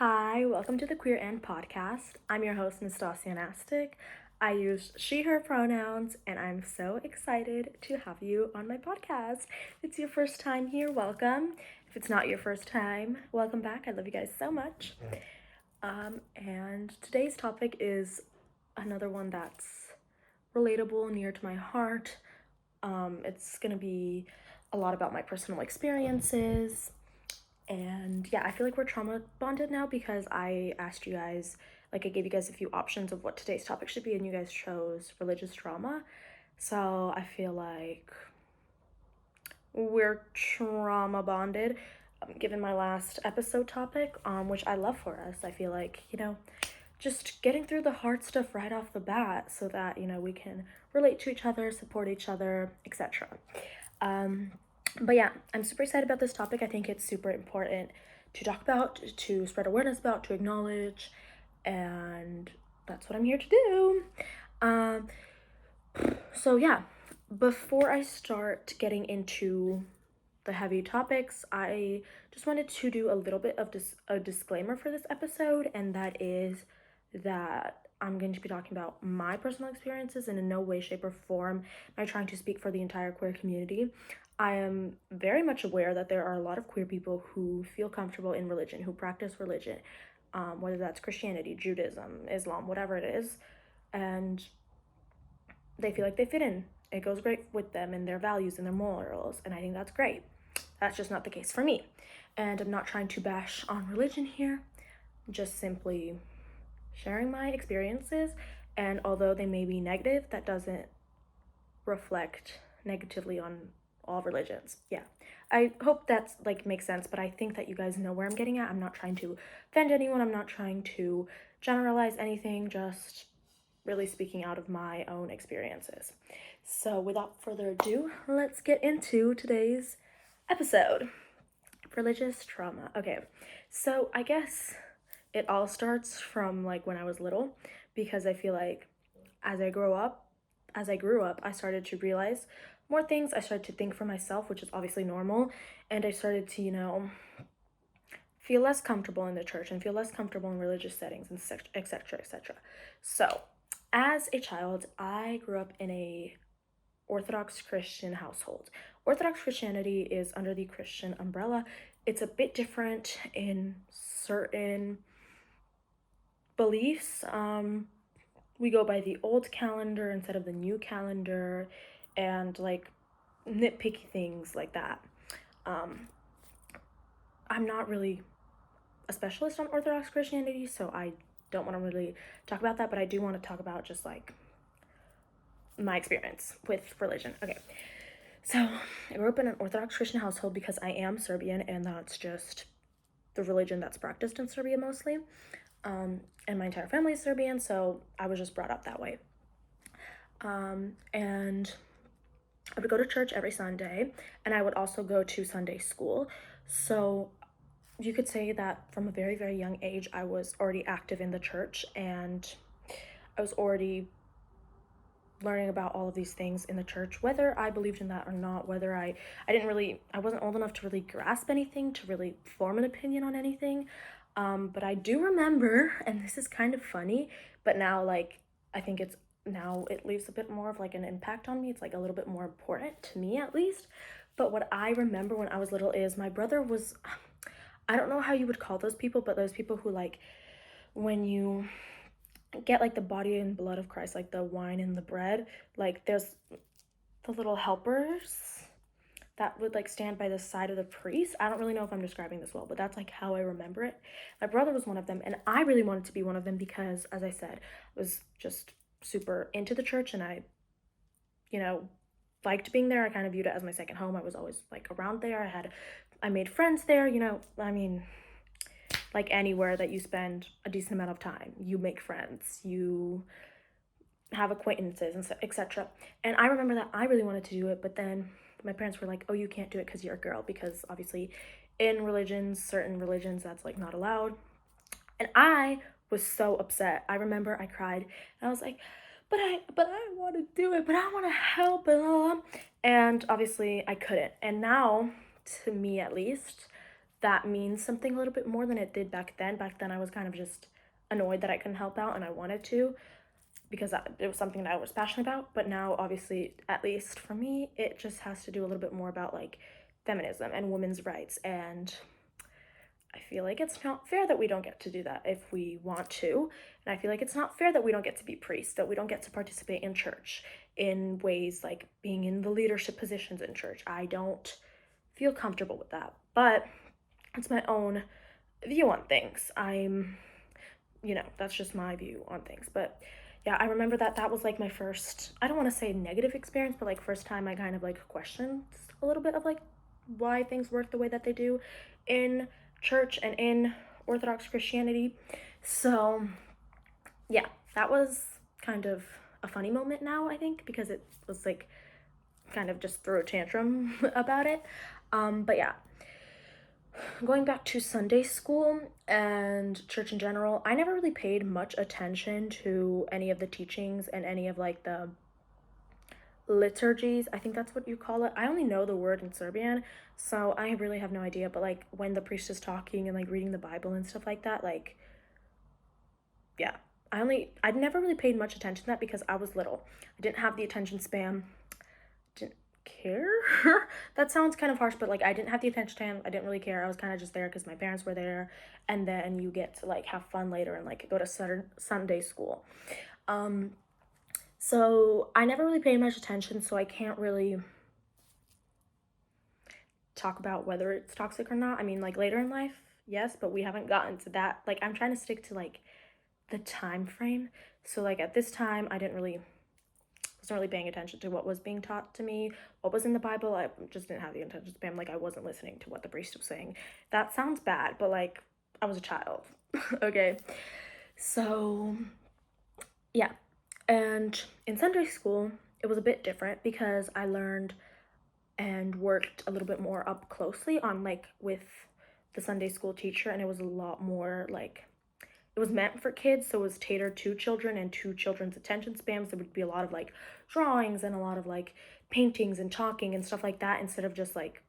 Hi, welcome to the Queer and Podcast. I'm your host, Nastasia Nastic. I use she, her pronouns, and I'm so excited to have you on my podcast. If it's your first time here, welcome. If it's not your first time, welcome back. I love you guys so much. And today's topic is another one that's relatable, near to my heart. It's gonna be a lot about my personal experiences. And yeah, I feel like we're trauma bonded now because I asked you guys, like, I gave you guys a few options of what today's topic should be, and you guys chose religious trauma. So I feel like we're trauma bonded, given my last episode topic, which I love for us. I feel like, just getting through the hard stuff right off the bat so that, we can relate to each other, support each other, etc. But yeah, I'm super excited about this topic. I think it's super important to talk about, to spread awareness about, to acknowledge, and that's what I'm here to do. So yeah, before I start getting into the heavy topics, I just wanted to do a little bit of a disclaimer for this episode, and that is that I'm going to be talking about my personal experiences, and in no way, shape, or form am I trying to speak for the entire queer community. I am very much aware that there are a lot of queer people who feel comfortable in religion, who practice religion, whether that's Christianity, Judaism, Islam, whatever it is, and they feel like they fit in. It goes great with them and their values and their morals, and I think that's great. That's just not the case for me. And I'm not trying to bash on religion here, just simply sharing my experiences. And although they may be negative, that doesn't reflect negatively on all religions. Yeah, I hope that's like makes sense, but I think that you guys know where I'm getting at. I'm not trying to offend anyone. I'm not trying to generalize anything, just really speaking out of my own experiences. So without further ado, let's get into today's episode. Religious trauma. Okay, so I guess it all starts from like when I was little, because I feel like as I grew up, I started to realize more things. I started to think for myself, which is obviously normal, and I started to, feel less comfortable in the church and feel less comfortable in religious settings and etc. etc. So, as a child, I grew up in a Orthodox Christian household. Orthodox Christianity is under the Christian umbrella. It's a bit different in certain beliefs. We go by the old calendar instead of the new calendar, and like nitpicky things like that. I'm not really a specialist on Orthodox Christianity, so I don't want to really talk about that, but I do want to talk about just like my experience with religion. Okay, so I grew up in an Orthodox Christian household because I am Serbian, and that's just the religion that's practiced in Serbia mostly. And my entire family is Serbian, so I was just brought up that way. And I would go to church every Sunday, and I would also go to Sunday school. So you could say that from a very, very young age, I was already active in the church, and I was already learning about all of these things in the church, whether I believed in that or not, whether I wasn't old enough to really grasp anything, to really form an opinion on anything. But I do remember, and this is kind of funny, but now like I think now it leaves a bit more of like an impact on me. It's like a little bit more important to me at least. But what I remember when I was little is my brother was, I don't know how you would call those people, but those people who like when you get like the body and blood of Christ, like the wine and the bread, like there's the little helpers that would like stand by the side of the priest. I don't really know if I'm describing this well, but that's like how I remember it. My brother was one of them, and I really wanted to be one of them because, as I said, I was just super into the church, and I, liked being there. I kind of viewed it as my second home. I was always like around there. I made friends there, I mean, like anywhere that you spend a decent amount of time, you make friends, you have acquaintances and etc. And I remember that I really wanted to do it, but then my parents were like, "Oh, you can't do it because you're a girl," because obviously in religions, certain religions, that's like not allowed. And I was so upset. I remember I cried and I was like, but I want to do it, but I want to help, and obviously I couldn't. And now, to me at least, that means something a little bit more than it did back then. Back then I was kind of just annoyed that I couldn't help out, and I wanted to because it was something that I was passionate about. But now, obviously, at least for me, it just has to do a little bit more about like feminism and women's rights. And I feel like it's not fair that we don't get to do that if we want to. And I feel like it's not fair that we don't get to be priests, that we don't get to participate in church in ways like being in the leadership positions in church. I don't feel comfortable with that. But it's my own view on things. That's just my view on things. But yeah, I remember that was like my first, I don't want to say negative experience, but like first time I kind of like questioned a little bit of like why things work the way that they do in church and in Orthodox Christianity. So yeah, that was kind of a funny moment now, I think, because it was like kind of just threw a tantrum about it. But yeah, going back to Sunday school and church in general, I never really paid much attention to any of the teachings and any of like the liturgies. I think that's what you call it. I only know the word in Serbian, so I really have no idea. But like when the priest is talking and like reading the Bible and stuff like that, like, yeah, I'd never really paid much attention to that because I was little. I didn't have the attention span. Didn't care. That sounds kind of harsh, but like I didn't have the attention span. I didn't really care. I was kind of just there because my parents were there, and then you get to like have fun later and like go to Sunday school. So I never really paid much attention, so I can't really talk about whether it's toxic or not. I mean, like later in life, yes, but we haven't gotten to that. Like I'm trying to stick to like the time frame. So like at this time, I wasn't really paying attention to what was being taught to me, what was in the Bible. I just didn't have the attention span. Like I wasn't listening to what the priest was saying. That sounds bad, but like I was a child. Okay. So yeah. And in Sunday school, it was a bit different because I learned and worked a little bit more up closely on like with the Sunday school teacher, and it was a lot more like it was meant for kids, so it was catered to children and to children's attention spans. There would be a lot of like drawings and a lot of like paintings and talking and stuff like that, instead of just like,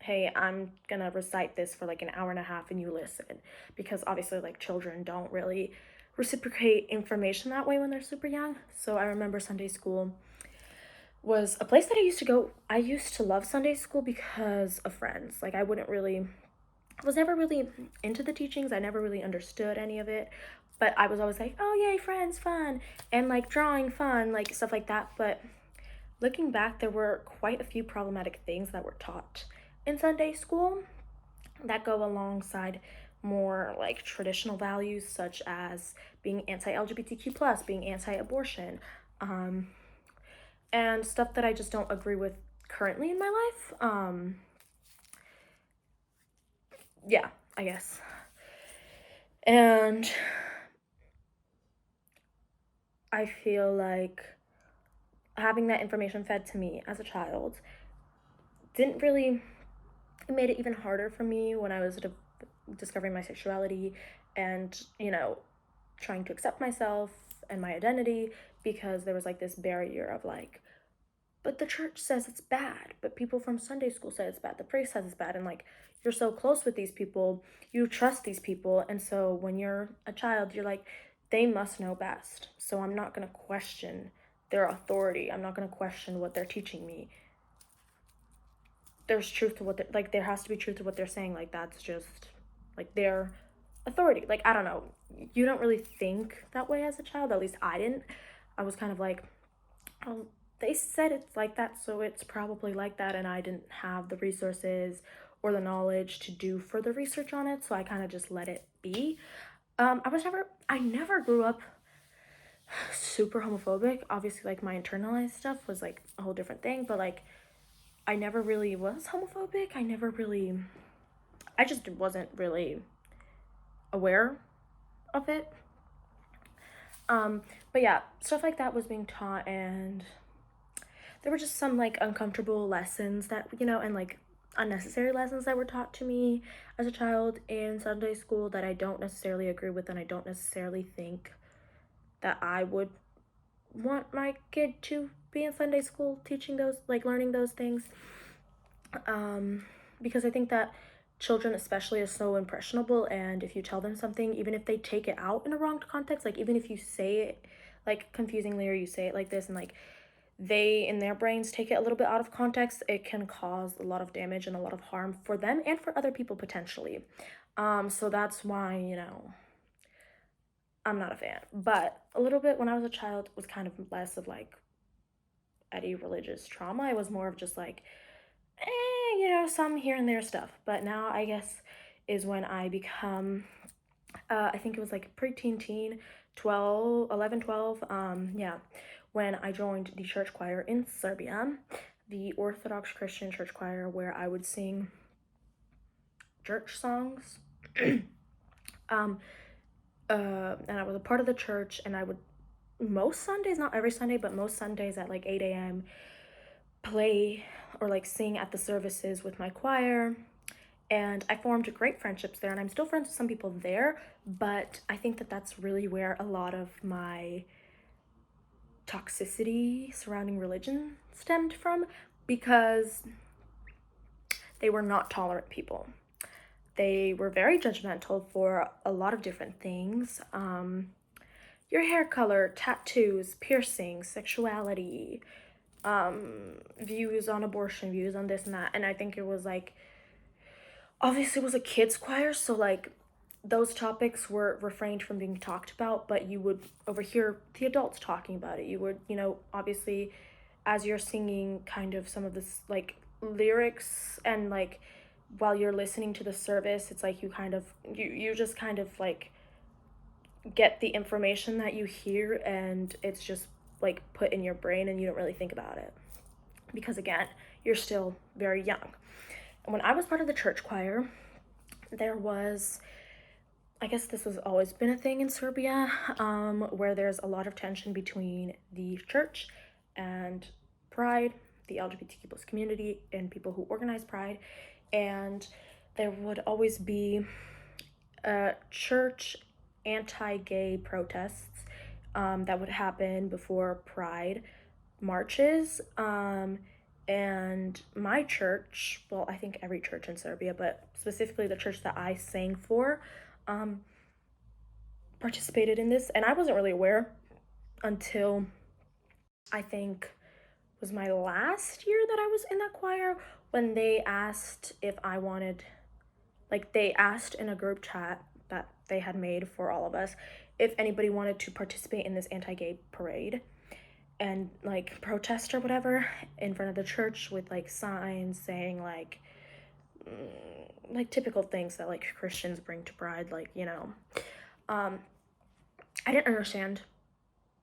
hey, I'm gonna recite this for like an hour and a half and you listen. Because obviously like children don't really reciprocate information that way when they're super young. So I remember Sunday school was a place that I used to go. I used to love Sunday school because of friends. Like I was never really into the teachings. I never really understood any of it, but I was always like, oh yay, friends, fun, and like drawing, fun, like stuff like that. But looking back, there were quite a few problematic things that were taught in Sunday school that go alongside more like traditional values, such as being anti-LGBTQ plus, being anti-abortion, and stuff that I just don't agree with currently in my life. Yeah, I guess. And I feel like having that information fed to me as a child didn't really, it made it even harder for me when I was discovering my sexuality and, trying to accept myself and my identity, because there was like this barrier of like, but the church says it's bad, but people from Sunday school say it's bad, the priest says it's bad, and like you're so close with these people, you trust these people, and so when you're a child, you're like, they must know best, so I'm not going to question their authority, I'm not going to question what they're teaching me. There's truth to what like there has to be truth to what they're saying. Like that's just like their authority. Like I don't know, you don't really think that way as a child, at least I didn't. I was kind of like, oh, they said it's like that, so it's probably like that, and I didn't have the resources or the knowledge to do further research on it, so I kind of just let it be. I never grew up super homophobic. Obviously, like my internalized stuff was like a whole different thing, but like I never really was homophobic. I just wasn't really aware of it. But yeah, stuff like that was being taught, and there were just some like uncomfortable lessons that, and like unnecessary lessons that were taught to me as a child in Sunday school that I don't necessarily agree with, and I don't necessarily think that I would want my kid to be in Sunday school teaching those, like learning those things. Because I think that children especially are so impressionable, and if you tell them something, even if they take it out in a wrong context, like even if you say it like confusingly, or you say it like this, and like they in their brains take it a little bit out of context, it can cause a lot of damage and a lot of harm for them and for other people potentially. So that's why, I'm not a fan. But a little bit when I was a child was kind of less of like any religious trauma. It was more of just like, some here and there stuff. But now I guess is when I become, I think it was like preteen, teen, 12, 11, 12. Yeah, when I joined the church choir in Serbia, the Orthodox Christian church choir, where I would sing church songs. um, and I was a part of the church, and I would most Sundays, not every Sunday, but most Sundays at like 8 a.m. play or like sing at the services with my choir. And I formed great friendships there, and I'm still friends with some people there, but I think that that's really where a lot of my toxicity surrounding religion stemmed from, because they were not tolerant people. They were very judgmental for a lot of different things. Your hair color, tattoos, piercings, sexuality, views on abortion, views on this and that. And I think it was like, obviously it was a kids choir, so like those topics were refrained from being talked about, but you would overhear the adults talking about it. You would, obviously, as you're singing kind of some of this like lyrics, and like while you're listening to the service, it's like you just kind of like get the information that you hear, and it's just like put in your brain, and you don't really think about it because again, you're still very young. And when I was part of the church choir, there was, I guess this has always been a thing in Serbia, where there's a lot of tension between the church and Pride, the LGBTQ plus community, and people who organize Pride. And there would always be church anti-gay protests that would happen before Pride marches. And my church, well, I think every church in Serbia, but specifically the church that I sang for, participated in this. And I wasn't really aware until I think was my last year that I was in that choir, when they asked if I wanted, like they asked in a group chat that they had made for all of us if anybody wanted to participate in this anti-gay parade and like protest or whatever in front of the church with like signs saying like typical things that like Christians bring to Pride, like I didn't understand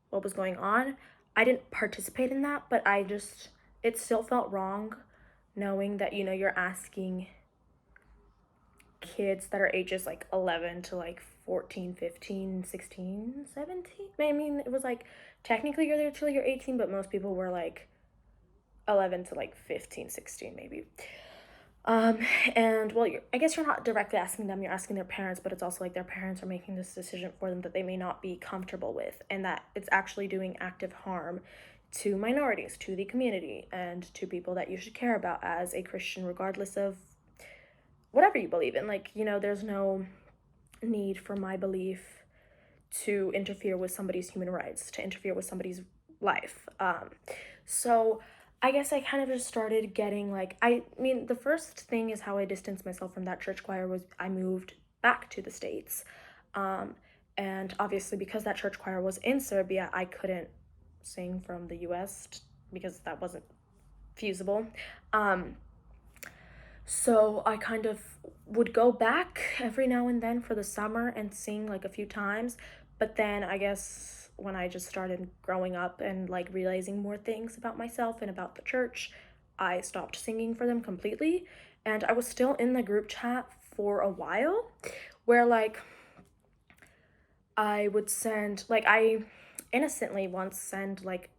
what was going on. I didn't participate in that, but it still felt wrong knowing that you're asking kids that are ages like 11 to like 14, 15, 16, 17. I mean, it was like technically you're there till you're 18, but most people were like 11 to like 15, 16 maybe. And well, I guess you're not directly asking them, you're asking their parents, but it's also like their parents are making this decision for them that they may not be comfortable with, and that it's actually doing active harm to minorities, to the community, and to people that you should care about as a Christian, regardless of whatever you believe in. Like, there's no need for my belief to interfere with somebody's human rights, to interfere with somebody's life. So I guess I kind of just started getting like, I mean, the first thing is how I distanced myself from that church choir was I moved back to the States. And obviously because that church choir was in Serbia, I couldn't sing from the US because that wasn't feasible. So I kind of would go back every now and then for the summer and sing like a few times. But then I guess when I just started growing up and like realizing more things about myself and about the church, I stopped singing for them completely. And I was still in the group chat for a while where like I would send, like I innocently once sent like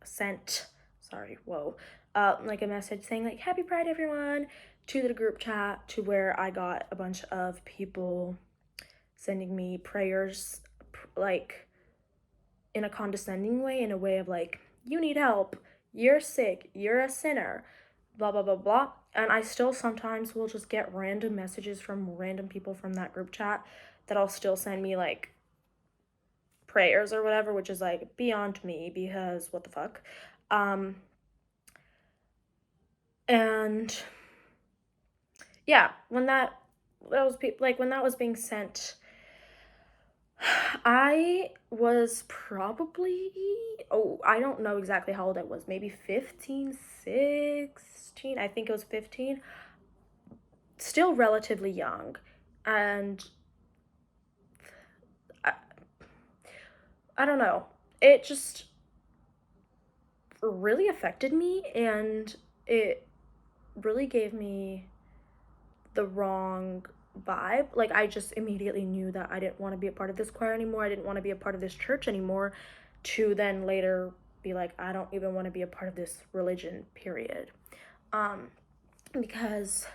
a message saying like Happy Pride everyone to the group chat, to where I got a bunch of people sending me prayers like in a condescending way, in a way of like, you need help, you're sick, you're a sinner, blah, blah, blah, blah. And I still sometimes will just get random messages from random people from that group chat that'll still send me like prayers or whatever, which is like beyond me because what the fuck. Um, and yeah, when that was being sent, I was probably, oh, I don't know exactly how old I was, maybe 15, 16. I think it was 15. Still relatively young. And I, I don't know. It just really affected me, and it really gave me the wrong vibe. Like, I just immediately knew that I didn't want to be a part of this choir anymore. I didn't want to be a part of this church anymore, to then later be like, I don't even want to be a part of this religion, period. Um, because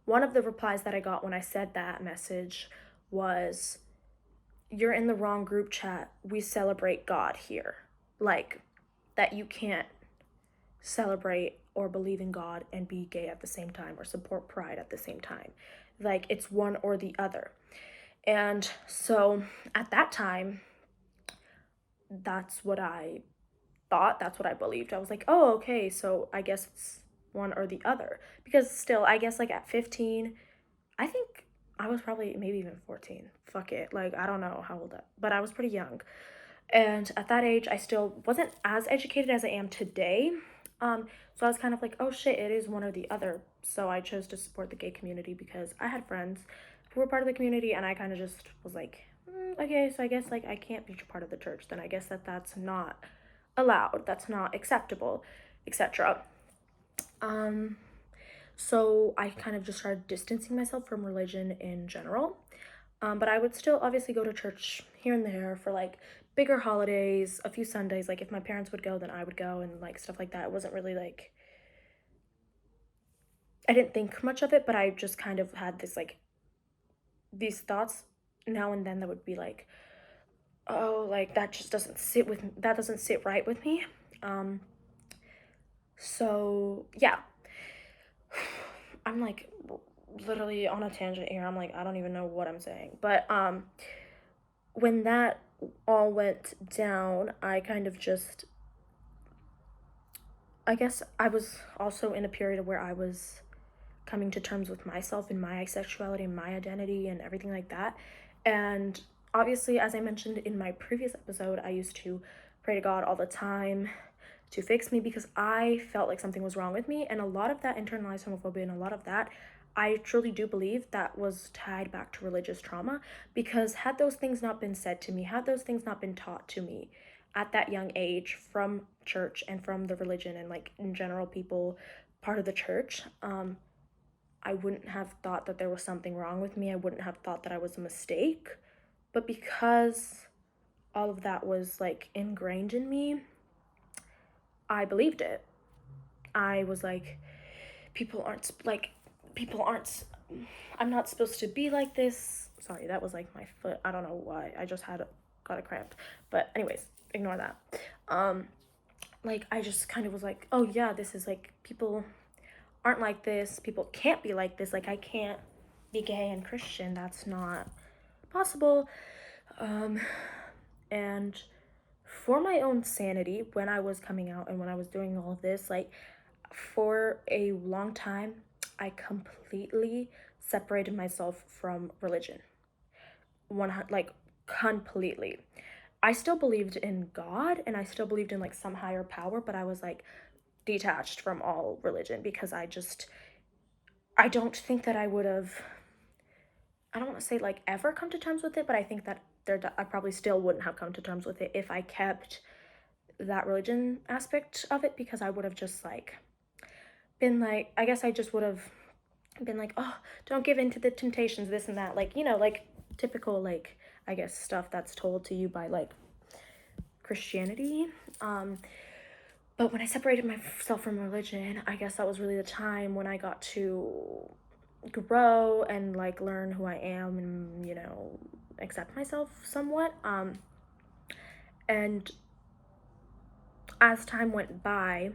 one of the replies that I got when I said that message was, you're in the wrong group chat. We celebrate God here. Like, that you can't celebrate or believe in God and be gay at the same time or support pride at the same time. Like, it's one or the other. And so at that time, that's what I thought. That's what I believed. I was like, oh, okay, so I guess it's one or the other. Because still, I guess like at 15, I think I was probably maybe even 14. Fuck it. Like, I don't know how old but I was pretty young. And at that age, I still wasn't as educated as I am today. So I was kind of like, oh shit, it is one or the other. So I chose to support the gay community because I had friends who were part of the community, and I kind of just was like, okay, so I guess like I can't be part of the church. Then I guess that's not allowed. That's not acceptable, etc. Um, so I kind of just started distancing myself from religion in general. But I would still obviously go to church here and there for like bigger holidays, a few Sundays. Like if my parents would go, then I would go, and like stuff like that. It wasn't really like, I didn't think much of it, but I just kind of had this like, these thoughts now and then that would be like, oh, like that just doesn't sit with me. That doesn't sit right with me. Um, so yeah, I'm like literally on a tangent here. I'm like, I don't even know what I'm saying. But when that all went down, I kind of just, I guess I was also in a period where I was coming to terms with myself and my sexuality and my identity and everything like that. And obviously, as I mentioned in my previous episode, I used to pray to God all the time to fix me because I felt like something was wrong with me. And a lot of that internalized homophobia and a lot of that, I truly do believe that was tied back to religious trauma, because had those things not been said to me, had those things not been taught to me at that young age from church and from the religion and like in general people part of the church, I wouldn't have thought that there was something wrong with me. I wouldn't have thought that I was a mistake. But because all of that was like ingrained in me, I believed it. I was like, people aren't like, people aren't, I'm not supposed to be like this. Sorry, that was like my foot. I don't know why. I just got a cramp. But anyways, ignore that. Um, like I just kind of was like, oh yeah, this is like, people aren't like this. People can't be like this. Like I can't be gay and Christian. That's not possible. Um, and for my own sanity, when I was coming out and when I was doing all of this, like for a long time, I completely separated myself from religion. Like completely. I still believed in God and I still believed in like some higher power, but I was like detached from all religion because I don't think that I would have, I don't want to say like ever come to terms with it, but I think that I probably still wouldn't have come to terms with it if I kept that religion aspect of it, because I would have just like been like, I guess I just would have been like, oh, don't give in to the temptations, this and that, like, you know, like typical like, I guess stuff that's told to you by like Christianity. But when I separated myself from religion, I guess that was really the time when I got to grow and like learn who I am and, you know, accept myself somewhat. And as time went by,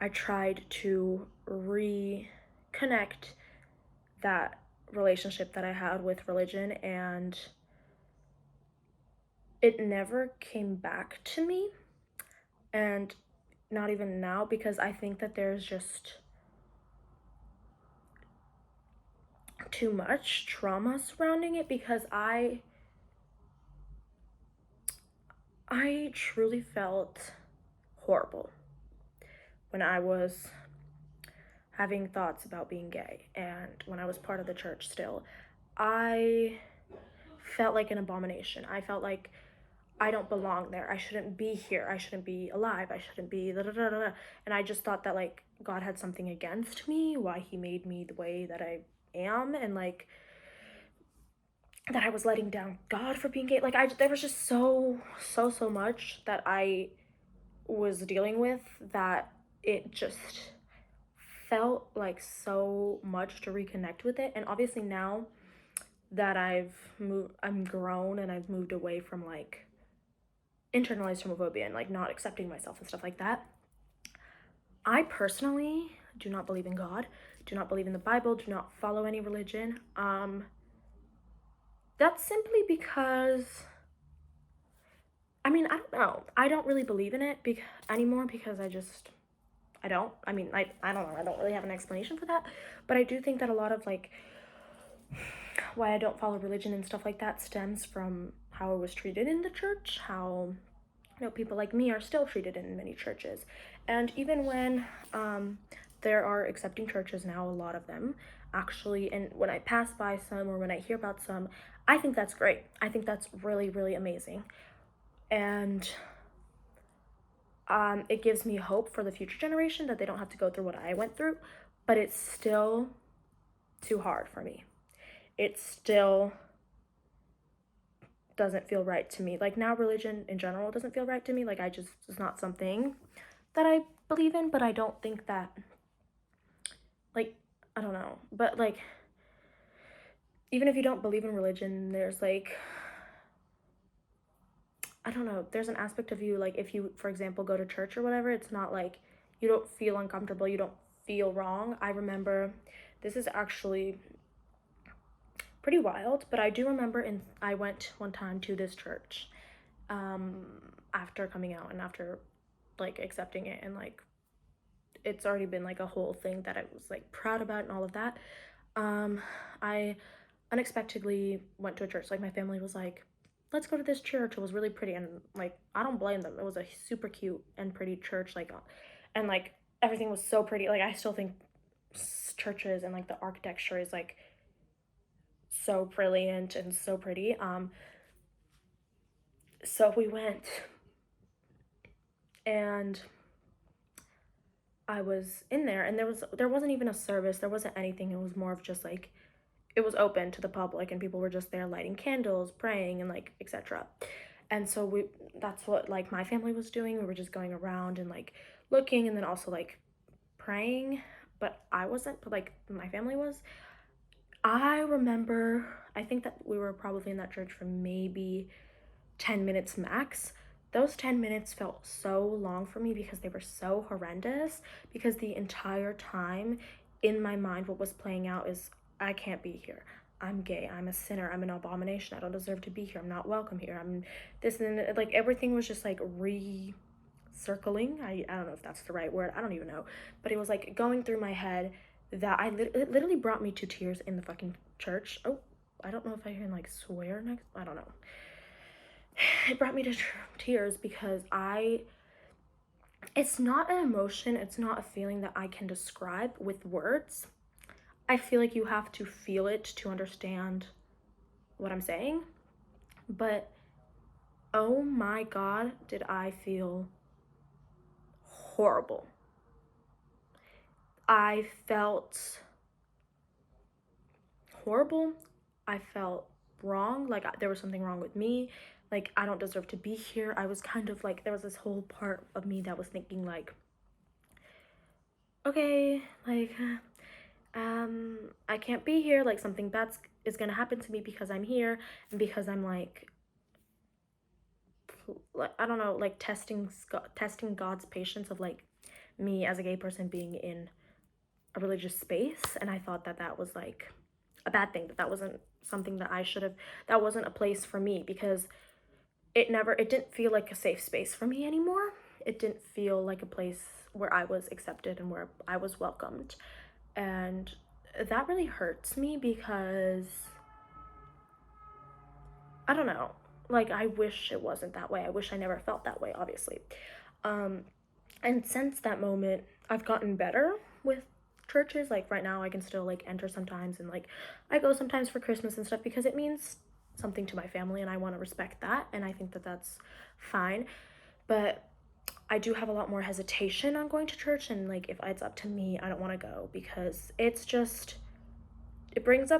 I tried to reconnect that relationship that I had with religion, and it never came back to me, and not even now, because I think that there's just too much trauma surrounding it, because I truly felt horrible when I was having thoughts about being gay, and when I was part of the church still. I felt like an abomination. I felt like I don't belong there. I shouldn't be here. I shouldn't be alive. I shouldn't be da da da da. And I just thought that like God had something against me, why he made me the way that I am, and like that I was letting down God for being gay. Like there was just so much that I was dealing with, that it just felt like so much to reconnect with it. And obviously now that I'm grown and I've moved away from like internalized homophobia and like not accepting myself and stuff like that. I personally do not believe in God, do not believe in the Bible, do not follow any religion. That's simply because I mean, I don't know. I don't really believe in it anymore, because I don't. I mean, I don't know. I don't really have an explanation for that. But I do think that a lot of like why I don't follow religion and stuff like that stems from how I was treated in the church, how people like me are still treated in many churches. And even when there are accepting churches now, a lot of them actually, and when I pass by some or when I hear about some, I think that's great. I think that's really, really amazing. And it gives me hope for the future generation that they don't have to go through what I went through, but it's still too hard for me. It still doesn't feel right to me. Like now religion in general doesn't feel right to me. Like it's not something that I believe in, but I don't think that like I don't know. But like even if you don't believe in religion, there's like I don't know, there's an aspect of you, like if you, for example, go to church or whatever, it's not like you don't feel uncomfortable, you don't feel wrong. I remember this is actually pretty wild, but I do remember I went one time to this church after coming out and after like accepting it, and like it's already been like a whole thing that I was like proud about and all of that. I unexpectedly went to a church. Like my family was like, let's go to this church. It was really pretty, and like I don't blame them. It was a super cute and pretty church, like and like everything was so pretty. Like I still think churches and like the architecture is like so brilliant and so pretty. So we went, and I was in there, and there wasn't even a service, there wasn't anything. It was more of just like it was open to the public, and people were just there lighting candles, praying, and like etc. And so that's what like my family was doing. We were just going around and like looking, and then also like praying, but I wasn't, but like my family was. I remember, I think that we were probably in that church for maybe 10 minutes max. Those 10 minutes felt so long for me because they were so horrendous. Because the entire time in my mind, what was playing out is I can't be here. I'm gay. I'm a sinner. I'm an abomination. I don't deserve to be here. I'm not welcome here. I'm this, and like everything was just like recircling. I don't know if that's the right word. I don't even know. But it was like going through my head that it literally brought me to tears in the fucking church. Oh, I don't know if I can like swear next. I don't know. It brought me to tears because it's not an emotion, it's not a feeling that I can describe with words. I feel like you have to feel it to understand what I'm saying. But oh my God, did I feel horrible. I felt horrible. I felt wrong, like there was something wrong with me, like I don't deserve to be here. I was kind of like, there was this whole part of me that was thinking like, okay, like I can't be here, like something bad is gonna happen to me because I'm here, and because I'm like I don't know, like testing God's patience of like me as a gay person being in a religious space, and I thought that that was like a bad thing, that that wasn't something that I should have, that wasn't a place for me, because it didn't feel like a safe space for me anymore. It didn't feel like a place where I was accepted and where I was welcomed. And that really hurts me because I don't know. Like, I wish it wasn't that way. I wish I never felt that way, obviously. Um, and since that moment, I've gotten better with churches. Like, right now, I can still, like, enter sometimes, and, like, I go sometimes for Christmas and stuff because it means something to my family, and I want to respect that, and I think that that's fine. But I do have a lot more hesitation on going to church, and, like, if it's up to me, I don't want to go because it's just, it brings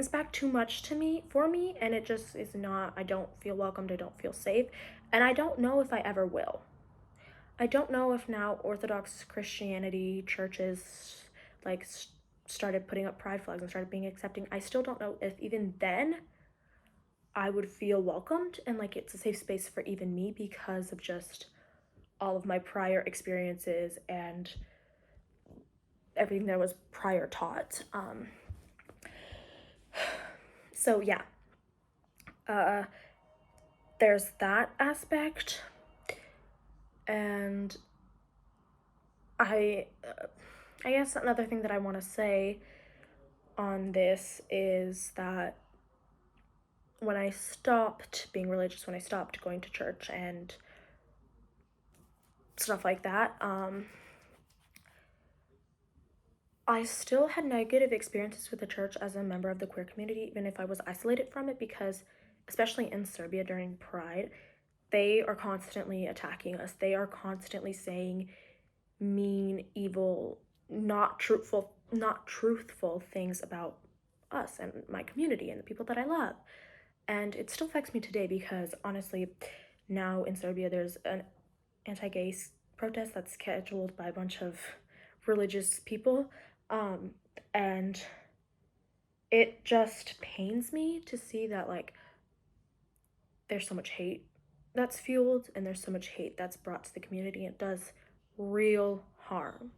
back too much to me for me, and it just is not, I don't feel welcomed, I don't feel safe, and I don't know if I ever will. I don't know if now Orthodox Christianity churches like started putting up pride flags and started being accepting. I still don't know if even then I would feel welcomed and like it's a safe space for even me because of just all of my prior experiences and everything that was prior taught. So yeah, uh, there's that aspect, and I, I guess another thing that I want to say on this is that when I stopped being religious, when I stopped going to church and stuff like that, I still had negative experiences with the church as a member of the queer community, even if I was isolated from it, because especially in Serbia during Pride, they are constantly attacking us. They are constantly saying mean, evil, not truthful things about us and my community and the people that I love. And it still affects me today because honestly, now in Serbia, there's an anti-gay protest that's scheduled by a bunch of religious people, um, and it just pains me to see that like there's so much hate that's fueled and there's so much hate that's brought to the community. It does real harm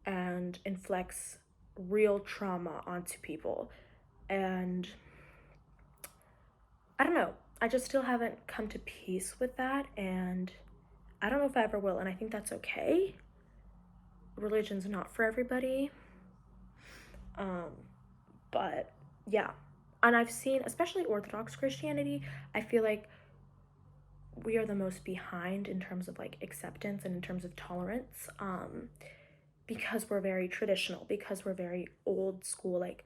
and inflicts real trauma onto people, and I don't know, I just still haven't come to peace with that, and I don't know if I ever will, and I think that's okay. Religion's not for everybody. Um, but yeah. And I've seen, especially Orthodox Christianity, I feel like we are the most behind in terms of like acceptance and in terms of tolerance. Because we're very traditional, because we're very old school, like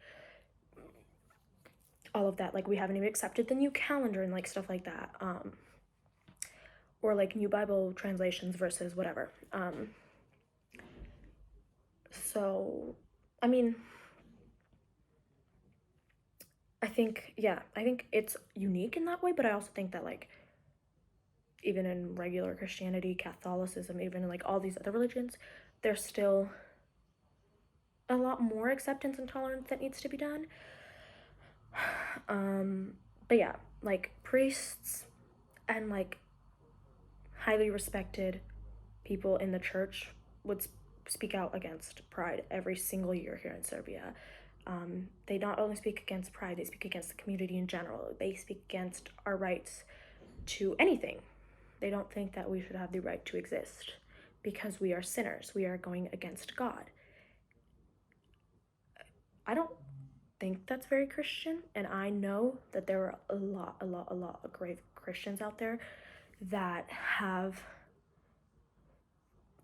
all of that. Like we haven't even accepted the new calendar and like stuff like that. Or like new Bible translations versus whatever. So, I mean, I think it's unique in that way, but I also think that like even in regular Christianity, Catholicism, even in like all these other religions, there's still a lot more acceptance and tolerance that needs to be done. But yeah, like priests and like highly respected people in the church would speak out against pride every single year here in Serbia. They not only speak against pride, they speak against the community in general. They speak against our rights to anything. They don't think that we should have the right to exist because we are sinners. We are going against God. I don't think that's very Christian, and I know that there are a lot of grave Christians out there that have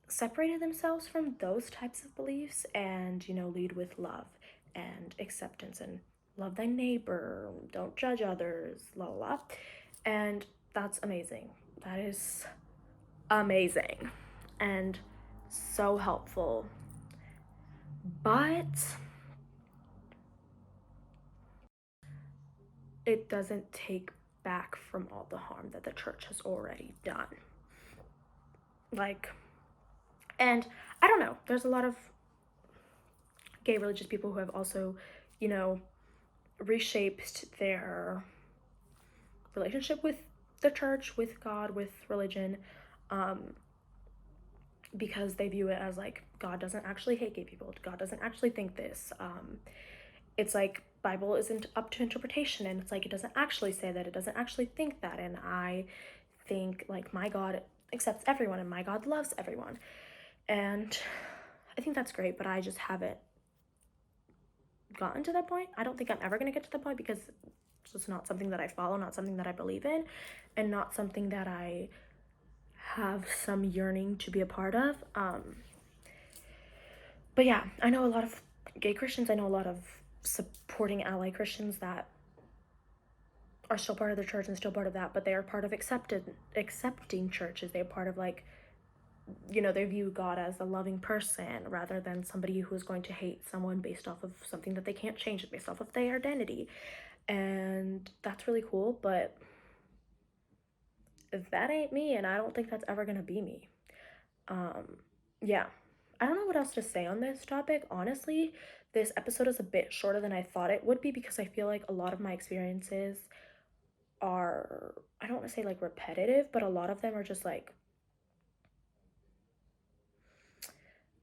separated themselves from those types of beliefs and, you know, lead with love and acceptance and love thy neighbor, don't judge others, la la la. And that's amazing. That is amazing and so helpful. But it doesn't take back from all the harm that the church has already done. Like, and I don't know, there's a lot of gay religious people who have also, you know, reshaped their relationship with the church, with God, with religion, um, because they view it as like, God doesn't actually hate gay people, God doesn't actually think this. It's like Bible isn't up to interpretation, and it's like it doesn't actually say that, it doesn't actually think that. And I think like my God accepts everyone and my God loves everyone, and I think that's great, but I just haven't gotten to that point. I don't think I'm ever going to get to the point because it's just not something that I follow, not something that I believe in, and not something that I have some yearning to be a part of. But yeah, I know a lot of gay Christians. I know a lot of supporting ally Christians that are still part of the church and still part of that, but they are part of accepting churches. They're part of like, they view God as a loving person rather than somebody who is going to hate someone based off of something that they can't change, based off of their identity. And that's really cool, but that ain't me, and I don't think that's ever gonna be me. Yeah. I don't know what else to say on this topic. Honestly, this episode is a bit shorter than I thought it would be because I feel like a lot of my experiences are, I don't want to say like repetitive, but a lot of them are just like,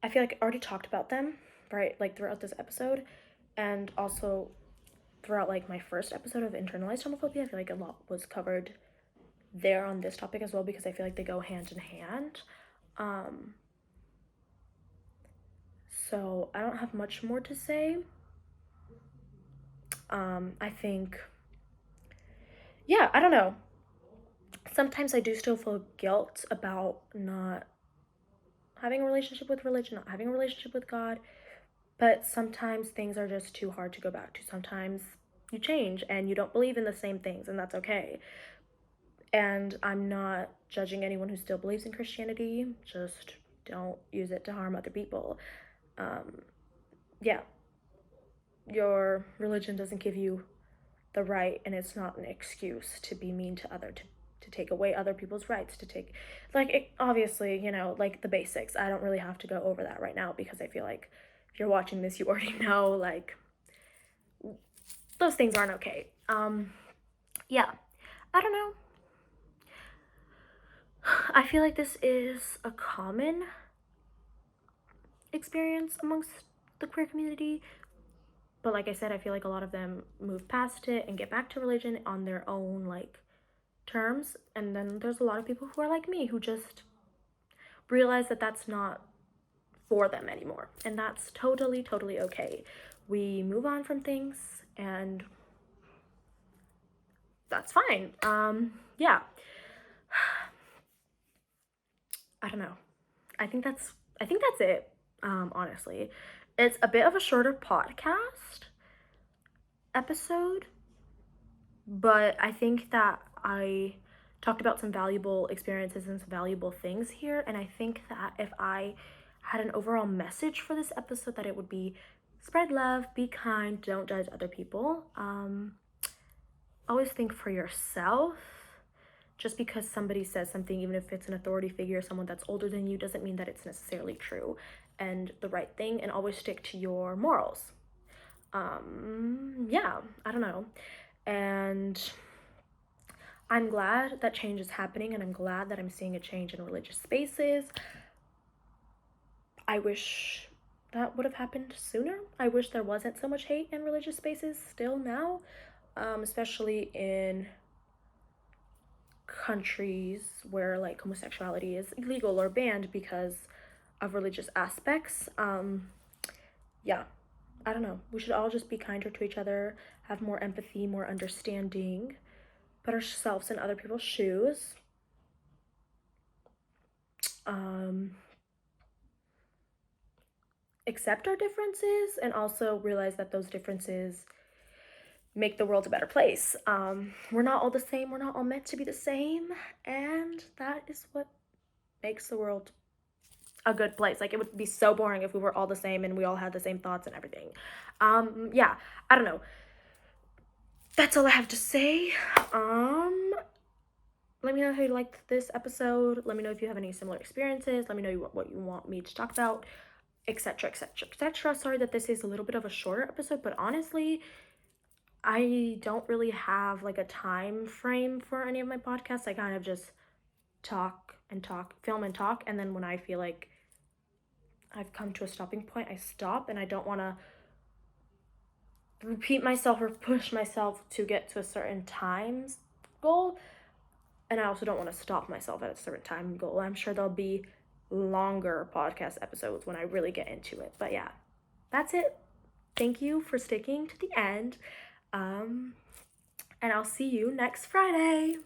I feel like I already talked about them, right? Like throughout this episode, and also throughout like my first episode of internalized homophobia. I feel like a lot was covered there on this topic as well because I feel like they go hand in hand. So I don't have much more to say. I think, yeah, I don't know. Sometimes I do still feel guilt about not having a relationship with religion, not having a relationship with God, but sometimes things are just too hard to go back to. Sometimes you change and you don't believe in the same things, and that's okay. And I'm not judging anyone who still believes in Christianity, just don't use it to harm other people. Yeah, your religion doesn't give you the right, and it's not an excuse to be mean to to take away other people's rights, to take like it, obviously, like the basics. I don't really have to go over that right now because I feel like if you're watching this, you already know like those things aren't okay. Yeah, I don't know. I feel like this is a common experience amongst the queer community, but like I said, I feel like a lot of them move past it and get back to religion on their own like terms, and then there's a lot of people who are like me who just realize that that's not for them anymore, and that's totally okay. We move on from things, and that's fine. Yeah. I don't know. I think that's it. Honestly, it's a bit of a shorter podcast episode, but I think that I talked about some valuable experiences and some valuable things here, and I think that if I had an overall message for this episode, that it would be spread love, be kind, don't judge other people. Always think for yourself. Just because somebody says something, even if it's an authority figure, someone that's older than you, doesn't mean that it's necessarily true and the right thing, and always stick to your morals. Yeah, I don't know. And I'm glad that change is happening, and I'm glad that I'm seeing a change in religious spaces. I wish that would have happened sooner. I wish there wasn't so much hate in religious spaces still now, especially in countries where like homosexuality is illegal or banned because of religious aspects. Yeah, I don't know. We should all just be kinder to each other, have more empathy, more understanding, put ourselves in other people's shoes. Accept our differences and also realize that those differences make the world a better place. We're not all the same, we're not all meant to be the same, and that is what makes the world a good place. Like, it would be so boring if we were all the same and we all had the same thoughts and everything. Yeah, I don't know. That's all I have to say. Let me know how you liked this episode. Let me know if you have any similar experiences. Let me know what you want me to talk about, etc., etc., etc. Sorry that this is a little bit of a shorter episode, but honestly, I don't really have like a time frame for any of my podcasts. I kind of just talk and talk, film and talk, and then when I feel like I've come to a stopping point, I stop, and I don't want to repeat myself or push myself to get to a certain times goal. And I also don't want to stop myself at a certain time goal. I'm sure there'll be longer podcast episodes when I really get into it. But yeah, that's it. Thank you for sticking to the end. And I'll see you next Friday.